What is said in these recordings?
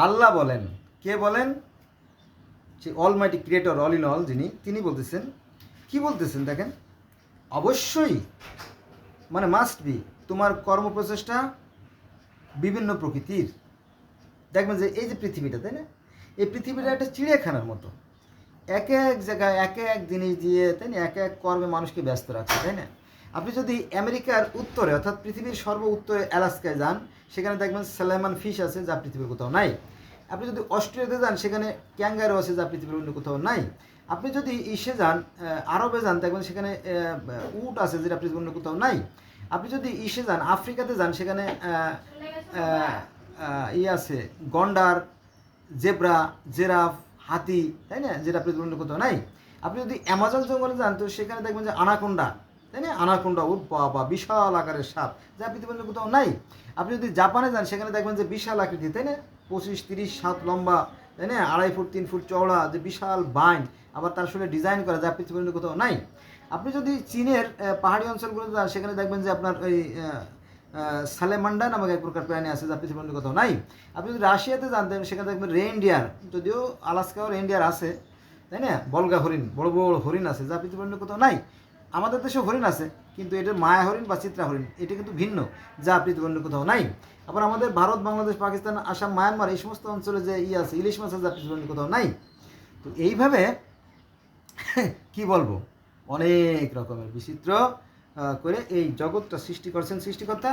আল্লাহ বলেন, কে বলেন? যে Almighty creator, all in all যিনি, তিনি বলতেছেন। কি বলতেছেন দেখেন, অবশ্যই মানে মাস্ট বি তোমার কর্মপ্রচেষ্টা বিভিন্ন প্রকৃতির। দেখবেন যে এই যে পৃথিবীটা, তাই না, এই পৃথিবীটা একটা চিড়িয়াখানার মতো। এক এক জায়গায় এক এক জিনিস দিয়ে, তাই না, এক এক কর্মে মানুষকে ব্যস্ত রাখছে, তাই না। আপনি যদি আমেরিকার উত্তরে অর্থাৎ পৃথিবীর সর্ব উত্তরে অ্যালাস্কায় যান, সেখানে দেখবেন স্যালমন ফিশ আছে যা পৃথিবীর কোথাও নাই। আপনি যদি অস্ট্রেলিয়াতে যান, সেখানে ক্যাঙ্গারু আছে যা পৃথিবীর অন্য কোথাও নাই। আপনি যদি ইসে যান, আরবে যান, দেখবেন সেখানে উট আছে যেটা পৃথিবীর অন্য কোথাও নাই। আপনি যদি ইসে যান, আফ্রিকাতে যান, সেখানে আছে গন্ডার, জেব্রা, জেরাফ, হাতি, তাই না, যেটা পৃথিবীর অন্য কোথাও নাই। আপনি যদি অ্যামাজন জঙ্গলে যান, তো সেখানে দেখবেন যে আনাকোন্ডা, তাই না, আনাকোন্ডা ও বাবা বিশাল আকারের সাপ, যা পৃথিবীর অন্য কোথাও নাই। আপনি যদি জাপানে যান, সেখানে দেখবেন যে বিশাল আকৃতি, তাই না, 25-30 হাত লম্বা, তাই না, 2.5 ফুট 3 ফুট চওড়া যে বিশাল বাইন, আবার তার সঙ্গে ডিজাইন করা, যা পৃথিবীর অন্য কোথাও নাই। আপনি যদি চীনের পাহাড়ি অঞ্চলগুলোতে যান, সেখানে দেখবেন যে আপনার ওই সালেমান্ডা নামক এক প্রকার প্রাণী আছে যা পৃথিবীর অন্য কোথাও নাই। আপনি যদি রাশিয়াতে জানতেন, সেখানে দেখবেন রেইনডিয়ার, যদিও আলাস্কাও রেইনডিয়ার আছে, তাই না, বলগা হরিণ, বড় বড় হরিণ আছে যা পৃথিবীর অন্য কোথাও নাই। আমাদের দেশেও হরিণ আছে, কিন্তু এটা মায়া হরিণ বা চিত্রা হরিণ, এটা কিন্তু ভিন্ন, যা পৃথিবীর অন্য কোথাও নাই। আবার আমাদের ভারত, বাংলাদেশ, পাকিস্তান, আসাম, মায়ানমার এই সমস্ত অঞ্চলে যে আছে ইলিশ মাছ আছে যা পৃথিবীর অন্য কোথাও নাই। তো এইভাবে কি বলবো, অনেক রকমের বিচিত্র করে এই জগৎটা সৃষ্টি করছেন সৃষ্টিকর্তা।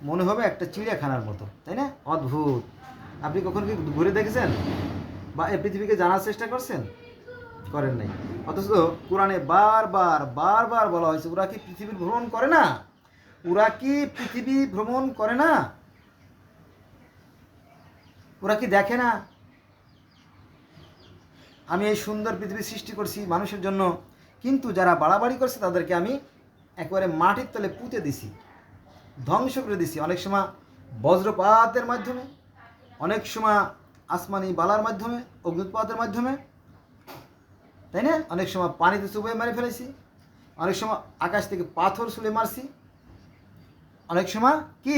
মনে হবে একটা চিড়িয়াখানার মতো, তাই না, অদ্ভুত। আপনি কখন কি ঘুরে দেখেছেন বা এই পৃথিবীকে জানার চেষ্টা করছেন? করেন নাই। অথচ কোরআনে বারবার বারবার বলা হয়েছে, ওরা কি পৃথিবী ভ্রমণ করে না? ওরা কি পৃথিবী ভ্রমণ করে না? ওরা কি দেখে না আমি এই সুন্দর পৃথিবী সৃষ্টি করছি মানুষের জন্য, কিন্তু যারা বাড়াবাড়ি করছে তাদেরকে আমি একেবারে মাটির তলে পুঁতে দিছি, ধ্বংস করে দিছি। অনেক সময় বজ্রপাতের মাধ্যমে, অনেক সময় আসমানি বালার মাধ্যমে, অগ্নুৎপাতের মাধ্যমে, তাই না, অনেক সময় পানিতে চুবিয়ে মেরে ফেলেছি, অনেক সময় আকাশ থেকে পাথর ছুঁড়ে মারছি, অনেক সময় কি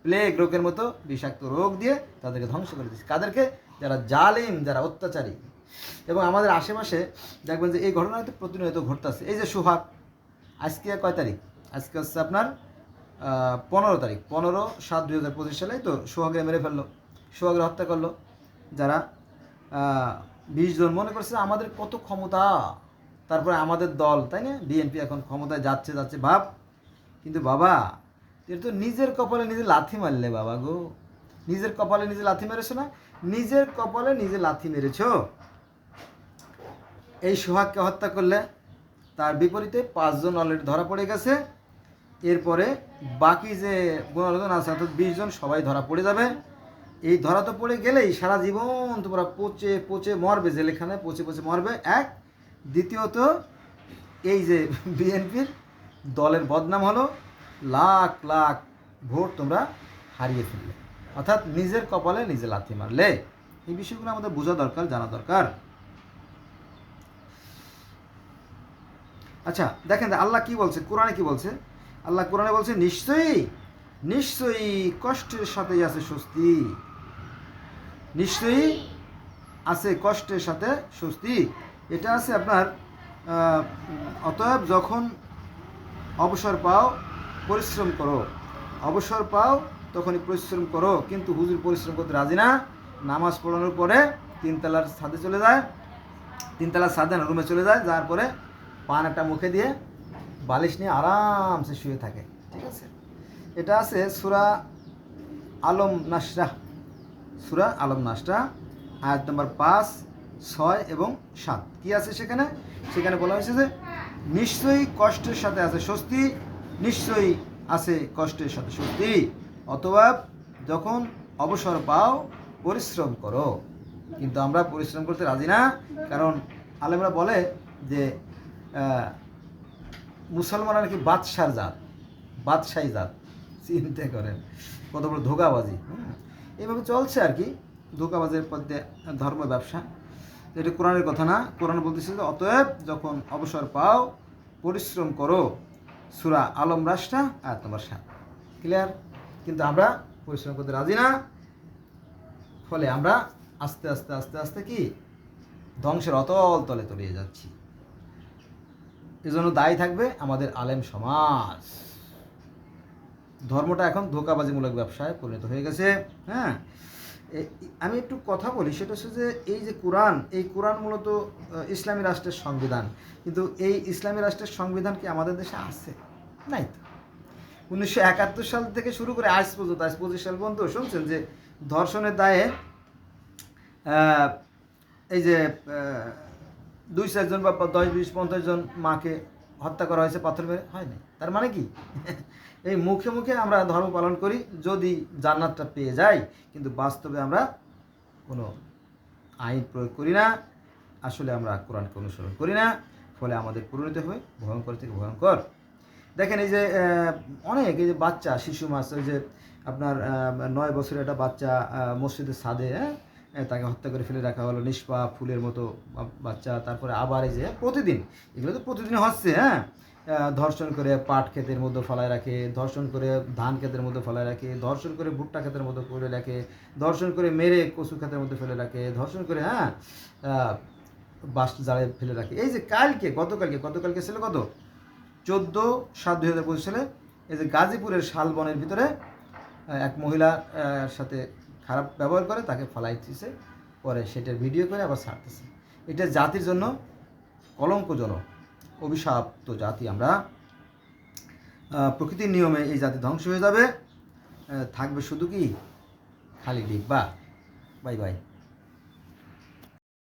প্লেগ রোগের মতো বিষাক্ত রোগ দিয়ে তাদেরকে ধ্বংস করে দিচ্ছি। কাদেরকে? যারা জালিম, যারা অত্যাচারী। এবং আমাদের আশেপাশে দেখবেন যে এই ঘটনা হয়তো প্রতিনিয়ত ঘটতেছে। এই যে সোহাগ, আজকে কয় তারিখ? আজকে হচ্ছে আপনার 15 তারিখ, 15/7/2025 সালে তো সোহাগের মেরে ফেললো, সোহাগের হত্যা করলো যারা 20 জন। মনে করছে আমাদের কত ক্ষমতা, তারপরে আমাদের দল, তাই না, বিএনপি এখন ক্ষমতায় যাচ্ছে যাচ্ছে ভাব। কিন্তু বাবা, এর তো নিজের কপালে নিজে লাথি মারলে বাবা গো, নিজের কপালে নিজে লাথি মেরেছো না? নিজের কপালে নিজে লাথি মেরেছ। এই সোহাগকে হত্যা করলে, তার বিপরীতে 5 জন অলরেডি ধরা পড়ে গেছে। এরপরে বাকি যে 15 জন আছে অর্থাৎ 20 জন সবাই ধরা পড়ে যাবে। এই ধরা তো পড়ে গেলেই সারা জীবন তোমরা পচে পচে মরবে, জেলখানে পচে পচে মরবে এক। দ্বিতীয়ত এই যে বিএনপির দলের বদনাম হলো, লাখ লাখ ভোট তোমরা হারিয়ে ফেললে, অর্থাৎ নিজের কপালে নিজে লাথি মারলে। এই বিষয়গুলো আমাদের বোঝা দরকার, জানা দরকার। আচ্ছা দেখেন আল্লাহ কি বলছে, কোরআনে কি বলছে। আল্লাহ কোরআনে বলছে, নিশ্চয়ই নিশ্চয়ই কষ্টের সাথেই আছে স্বস্তি, নিশ্চয়ই আছে কষ্টের সাথে স্বস্তি। এটা আছে আপনার অতএব যখন অবসর পাও পরিশ্রম করো, অবসর পাও তখনই পরিশ্রম করো। কিন্তু হুজুর পরিশ্রম করতে রাজি না। নামাজ পড়ানোর পরে 3 তলার ছাদে চলে যায়, 3 তলার ছাদে রুমে চলে যায়, যাওয়ার পরে পান একটা মুখে দিয়ে বালিশ নিয়ে আরামসে শুয়ে থাকে, ঠিক আছে। এটা আছে সূরা আলম নাশরাহ, সূরা আলম নাশরাহ আয়াত নম্বর 5, 6 এবং 7। কি আছে সেখানে? সেখানে বলা হয়েছে যে নিশ্চয়ই কষ্টের সাথে আছে স্বস্তি, নিশ্চয়ই আছে কষ্টের সাথে স্বস্তি। অতএব যখন অবসর পাও পরিশ্রম করো। কিন্তু আমরা পরিশ্রম করতে রাজি না, কারণ আলেমরা বলে যে মুসলমানরা নাকি বাদশার জাত, বাদশাহী জাত। চিন্তা করেন কত বড় ধোঁকাবাজি। এইভাবে চলছে আর কি, ধোঁকাবাজের পথে ধর্ম ব্যবসা। এটা কোরআনের কথা না। কোরআন বলতেছে যে অতএব যখন অবসর পাও পরিশ্রম করো, সূরা আলম রাশটা আয়াত নম্বর 7। ক্লিয়ার? কিন্তু আমরা পরিশ্রম করতে রাজি না, ফলে আমরা আস্তে আস্তে আস্তে আস্তে কি ধ্বংসের অতল তলে তলিয়ে যাচ্ছি। এজন্য দায়ী থাকবে আমাদের আলেম সমাজ। ধর্মটা এখন ধোঁকাবাজিমূলক ব্যবসায় পরিণত হয়ে গেছে। হ্যাঁ, আমি একটু কথা বলি, সেটা হচ্ছে যে এই যে কোরআন, এই কোরআন মূলত ইসলামী রাষ্ট্রের সংবিধান, কিন্তু এই ইসলামী রাষ্ট্রের সংবিধান কি আমাদের দেশে আছে? নাই তো। 1971 সাল থেকে শুরু করে আজ পর্যন্ত, আজ 25 সাল পর্যন্ত শুনছেন যে ধর্ষণের দায়ে এই যে 2-4 জন বা 10-20-50 জন মাকে হত্যা করা হয়েছে পাথর মেরে, হয়নি। তার মানে কি এই মুখে মুখে আমরা ধর্ম পালন করি যদি জান্নাতটা পেয়ে যাই, কিন্তু বাস্তবে আমরা কোনো আইন প্রয়োগ করি না, আসলে আমরা কোরআনকে অনুসরণ করি না, ফলে আমাদের পরিণতি হয় ভয়ঙ্কর থেকে ভয়ঙ্কর। দেখেন এই যে অনেক এই যে বাচ্চা শিশু মাছ, ওই যে আপনার 9 বছরের একটা বাচ্চা মসজিদের ছাদে, তাকে হত্যা করে ফেলে রাখা হলো, নিষ্পাপ ফুলের মতো বাচ্চা। তারপরে আবার এই যে প্রতিদিন, এগুলো তো প্রতিদিন হচ্ছে, হ্যাঁ, ধর্ষণ করে পাট ক্ষেতের মধ্যে ফলায় রাখে, ধর্ষণ করে ধান ক্ষেতের মধ্যে ফলায় রাখে, ধর্ষণ করে ভুট্টা ক্ষেতের মধ্যে ফেলে রাখে, ধর্ষণ করে মেরে কচু ক্ষেতের মধ্যে ফেলে রাখে, ধর্ষণ করে বাস জালে ফেলে রাখে। এই যে গতকালকে ছিল কত 14/7/2025 সালে এই যে গাজীপুরের শালবনের ভিতরে এক মহিলার সাথে খারাপ ব্যবহার করে তাকে ফলাইতেছে, পরে সেটার ভিডিও করে আবার ছাড়তেছে। এটা জাতির জন্য কলঙ্কজনক, অভিশাপ্ত জাতি আমরা। প্রকৃতির নিয়মে এই জাতি ধ্বংস হয়ে যাবে, থাকবে শুধু কি খালি ডিব্বা। Bye bye.